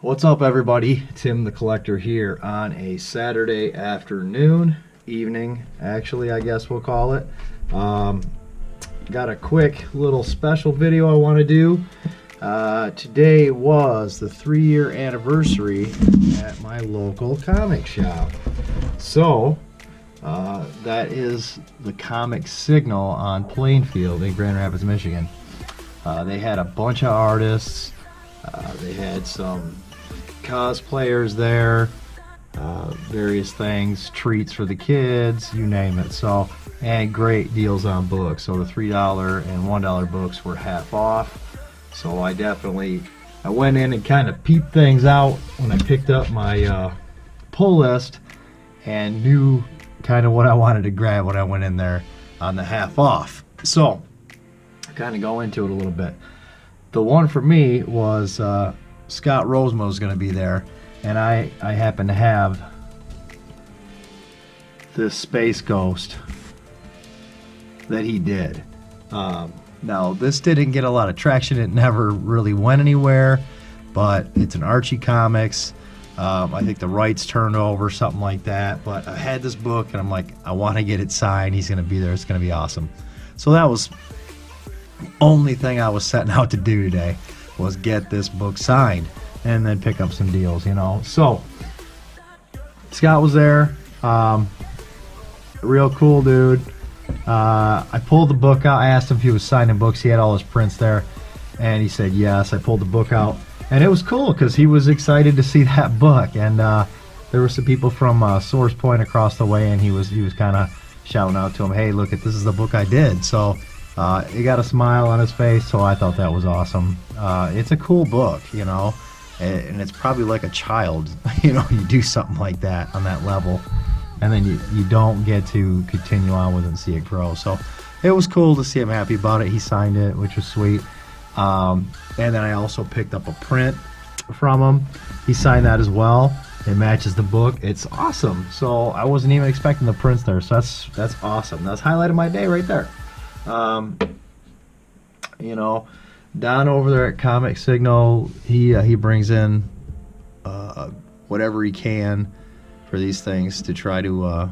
What's up, everybody? Tim the Collector here on a Saturday afternoon, evening, actually, I guess we'll call it. Got a quick little special video I want to do. Today was the 3-year anniversary at my local comic shop. So, that is the Comic Signal on Plainfield in Grand Rapids, Michigan. They had a bunch of artists. They had some cosplayers there, various things, treats for the kids, you name it. So, and great deals on books. So the $3 and $1 books were half off. So I went in and kind of peeped things out when I picked up my pull list and knew kind of what I wanted to grab when I went in there on the half off. So kind of go into it a little bit. The one for me was Scott Rosema was going to be there, and I happen to have this Space Ghost that he did. Now, this didn't get a lot of traction. It never really went anywhere, but it's an Archie Comics. I think the rights turned over, something like that. But I had this book, and I'm like, I want to get it signed. He's going to be there. It's going to be awesome. So that was the only thing I was setting out to do today, was get this book signed and then pick up some deals, you know. So Scott was there. Real cool dude. I pulled the book out. I asked him if he was signing books. He had all his prints there, and he said yes. I pulled the book out, and it was cool because he was excited to see that book. And there were some people from Source Point across the way, and he was kind of shouting out to him, "Hey, look, this is the book I did." So he got a smile on his face, so I thought that was awesome. It's a cool book, you know, and it's probably like a child, you know, you do something like that on that level, and then you don't get to continue on with it and see it grow. So it was cool to see him happy about it. He signed it, which was sweet. And then I also picked up a print from him. He signed that as well. It matches the book. It's awesome. So I wasn't even expecting the prints there. So that's awesome. That's highlighted my day right there. You know, Don over there at Comic Signal, he brings in whatever he can for these things to try to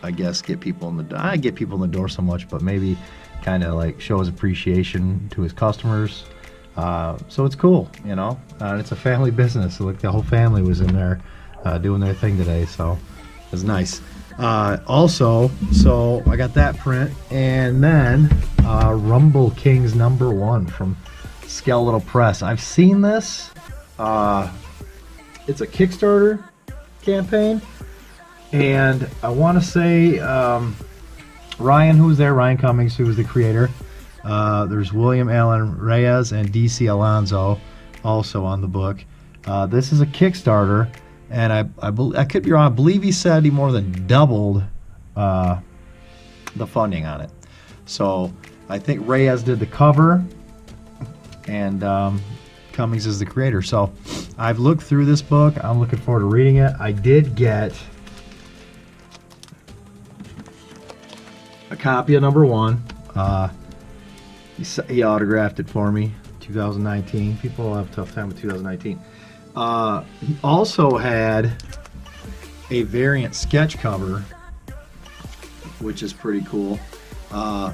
I guess get people in the door. I get people in the door so much, but maybe kind of like show his appreciation to his customers. So it's cool, you know. It's a family business. So, like, the whole family was in there doing their thing today, so it was nice. Also, so I got that print, and then Rumble Kings #1 from Skeletal Press. I've seen this. It's a KickStarter campaign, and I want to say Ryan, who was there, Ryan Cummings, who was the creator. There's William Allen Reyes and DC Alonso also on the book. This is a Kickstarter. And I could be wrong. I believe he said he more than doubled the funding on it. So I think Reyes did the cover, and Cummings is the creator. So I've looked through this book. I'm looking forward to reading it. I did get a copy of #1. He autographed it for me. 2019. People have a tough time with 2019. He also had a variant sketch cover, which is pretty cool. I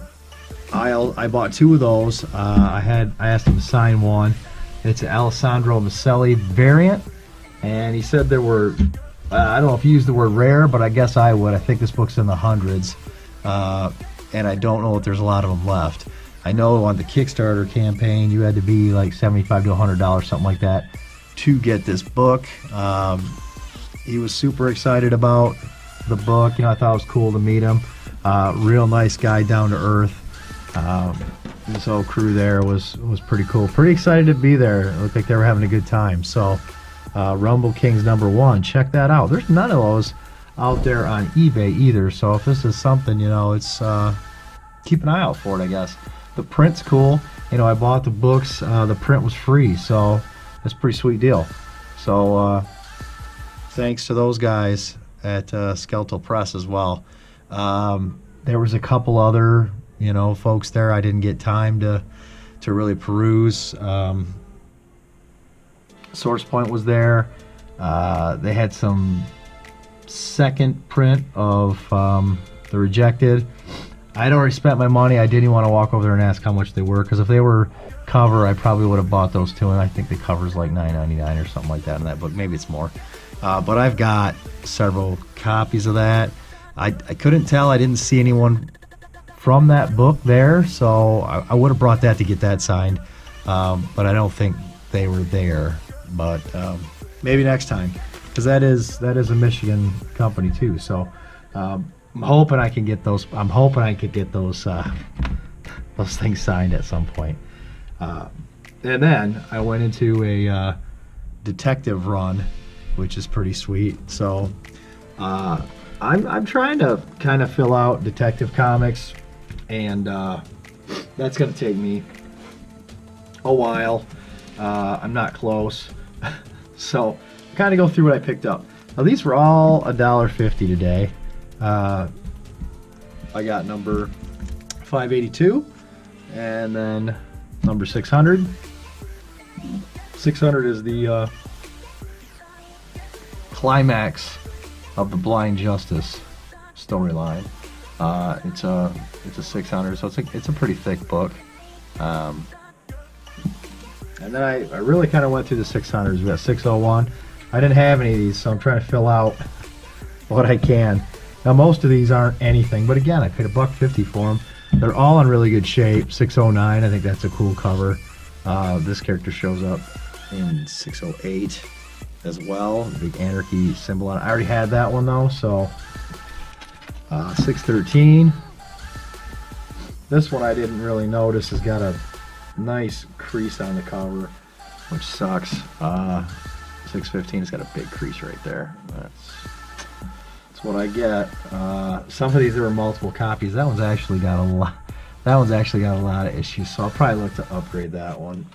bought 2 of those. I asked him to sign one. It's an Alessandro Maselli variant, and he said there were, I don't know if he used the word rare, but I guess I would. I think this book's in the hundreds, and I don't know if there's a lot of them left. I know on the Kickstarter campaign you had to be like $75 to $100, something like that, to get this book. He was super excited about the book. You know, I thought it was cool to meet him. Real nice guy, down to earth. This whole crew there was pretty cool. Pretty excited to be there. It looked like they were having a good time. So Rumble Kings #1, check that out. There's none of those out there on eBay either. So if this is something, you know, it's keep an eye out for it, I guess. The print's cool. You know, I bought the books. The print was free, so that's a pretty sweet deal. So thanks to those guys at Skeletal Press as well. There was a couple other, you know, folks there. I didn't get time to really peruse. Source Point was there. They had some second print of the Rejected. I'd already spent my money. I didn't want to walk over there and ask how much they were, because if they were cover, I probably would have bought those too, and I think the cover's like $9.99 or something like that in that book. Maybe it's more. But I've got several copies of that. I couldn't tell. I didn't see anyone from that book there, so I would have brought that to get that signed. But I don't think they were there. But maybe next time, because that is a Michigan company too. So I'm hoping I can get those. I'm hoping I could get those things signed at some point. And then I went into a detective run, which is pretty sweet. So I'm trying to kind of fill out Detective Comics, and that's going to take me a while. I'm not close. So kind of go through what I picked up. Now these were all $1.50 today. I got number 582, and then number 600. 600 is the climax of the Blind Justice storyline. It's a 600, so it's a pretty thick book. And then I really kind of went through the 600s. We got 601. I didn't have any of these, so I'm trying to fill out what I can. Now most of these aren't anything, but again, I paid $1.50 for them. They're all in really good shape. 609, I think that's a cool cover. This character shows up in 608 as well. The big anarchy symbol on it. I already had that one though, so 613. This one I didn't really notice. Has got a nice crease on the cover, which sucks. 615 has got a big crease right there. That's what I get. Some of these there were multiple copies. That one's actually got a lot. That one's actually got a lot of issues, so I'll probably look to upgrade that one.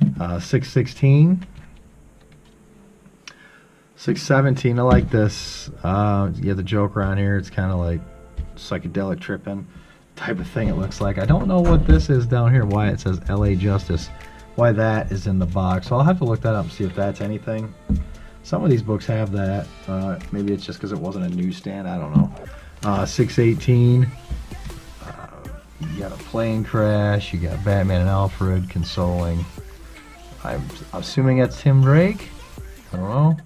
616, 617. I like this. You get the Joker on here. It's kind of like psychedelic tripping type of thing. It looks like. I don't know what this is down here. Why it says L.A. Justice. Why that is in the box. So I'll have to look that up and see if that's anything. Some of these books have that. Maybe it's just because it wasn't a newsstand. I don't know. 618. You got a plane crash. You got Batman and Alfred consoling. I'm assuming that's Tim Drake. I don't know.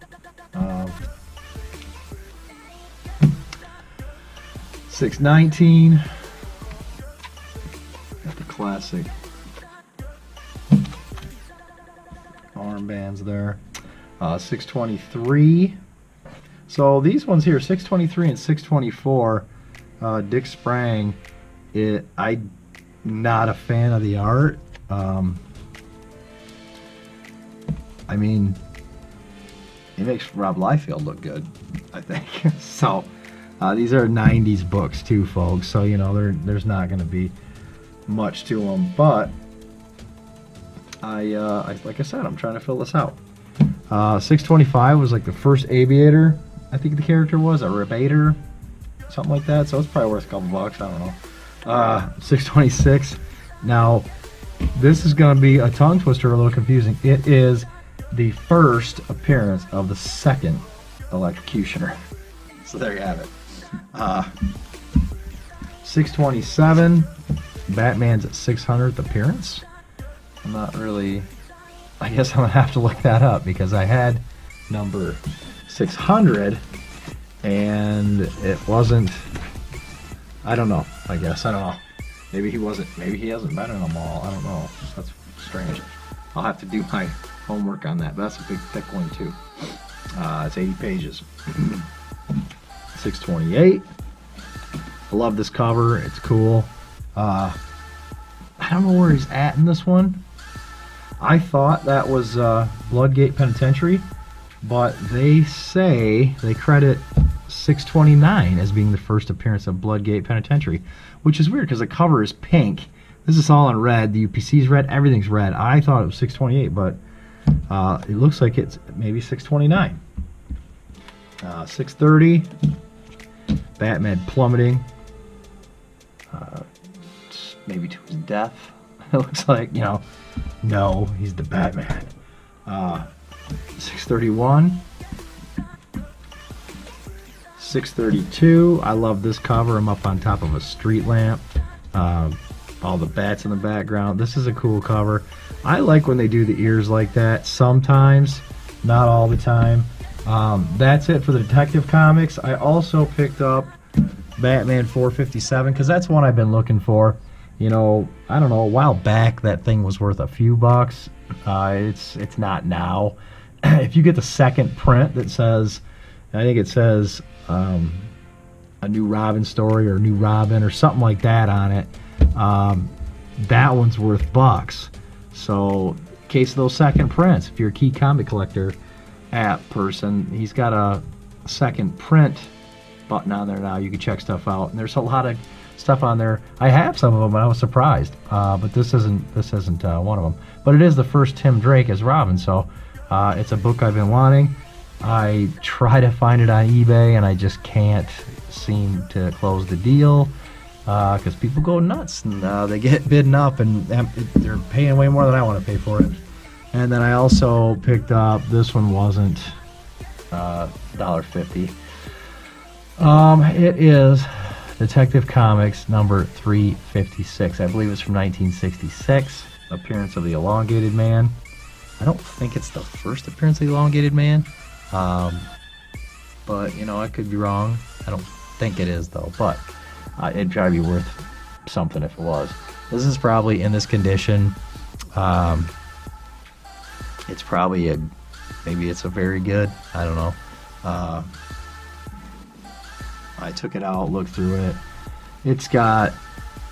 619. Got the classic armbands there. 623. So these ones here, 623 and 624, Dick Sprang. I'm not a fan of the art. I mean, it makes Rob Liefeld look good, I think. So these are 90s books too, folks. So you know there's not going to be much to them, but I like I said, I'm trying to fill this out. 625 was like the first Aviator, I think the character was, a Rebater, something like that. So it's probably worth a couple bucks. I don't know. 626. Now, this is going to be a tongue twister, a little confusing. It is the first appearance of the second Electrocutioner. So there you have it. 627. Batman's 600th appearance. I'm not really. I guess I'm gonna have to look that up because I had number 600 and it wasn't. I don't know. I guess I don't know. Maybe he wasn't. Maybe he hasn't been in them all. I don't know. That's strange. I'll have to do my homework on that. But that's a big thick one too. It's 80 pages. 628. I love this cover. It's cool. I don't know where he's at in this one. I thought that was Bloodgate Penitentiary, but they say they credit 629 as being the first appearance of Bloodgate Penitentiary, which is weird because the cover is pink. This is all in red. The UPC's red. Everything's red. I thought it was 628, but it looks like it's maybe 629. 630. Batman plummeting. Maybe to his death. It looks like, you know, no, he's the Batman. 631, 632. I love this cover. I'm up on top of a street lamp. All the bats in the background. This is a cool cover. I like when they do the ears like that sometimes, not all the time. That's it for the Detective Comics. I also picked up Batman 457 because that's one I've been looking for. You know, I don't know, a while back that thing was worth a few bucks. It's not now. If you get the second print that says, I think it says a new Robin story or new Robin or something like that on it, that one's worth bucks. So in case of those second prints, if you're a Key Comic Collector app person, he's got a second print button on there now. You can check stuff out, and there's a lot of stuff on there. I have some of them, and I was surprised, but this isn't one of them. But it is the first Tim Drake as Robin, so it's a book I've been wanting. I try to find it on eBay, and I just can't seem to close the deal because people go nuts, and they get bidden up, and they're paying way more than I want to pay for it. And then I also picked up, this one wasn't $1.50. It is Detective Comics number 356. I believe it's from 1966. Appearance of the Elongated Man. I don't think it's the first appearance of the Elongated Man. But, you know, I could be wrong. I don't think it is, though. But it'd probably be worth something if it was. This is probably in this condition. It's probably maybe it's a very good. I don't know. I took it out, looked through it. It's got,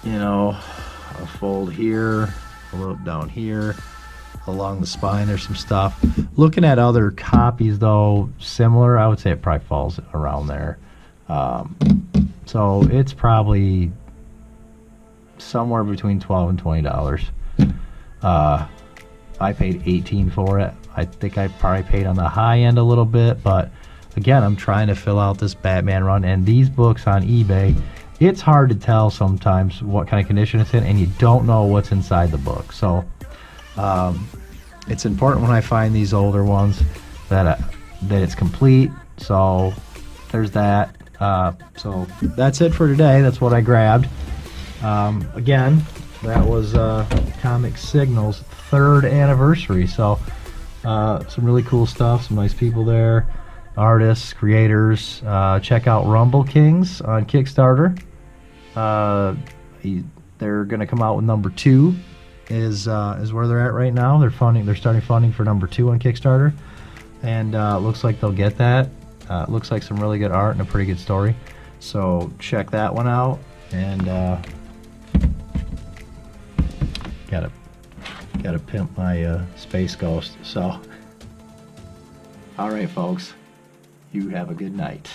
you know, a fold here, a little down here, along the spine. There's some stuff. Looking at other copies, though, similar, I would say it probably falls around there. So it's probably somewhere between $12 and $20. I paid $18 for it. I think I probably paid on the high end a little bit, but again, I'm trying to fill out this Batman run, and these books on eBay, it's hard to tell sometimes what kind of condition it's in, and you don't know what's inside the book. So it's important when I find these older ones that it's complete. So there's that. So that's it for today. That's what I grabbed. Again, that was Comic Signal's 3rd anniversary. So some really cool stuff, some nice people there, artists, creators. Check out Rumble Kings on KickStarter. They're going to come out with number 2 is where they're at right now. They're starting funding for number 2 on Kickstarter, and looks like they'll get that. Looks like some really good art and a pretty good story. So check that one out. And gotta pimp my Space Ghost. So all right, folks, you have a good night.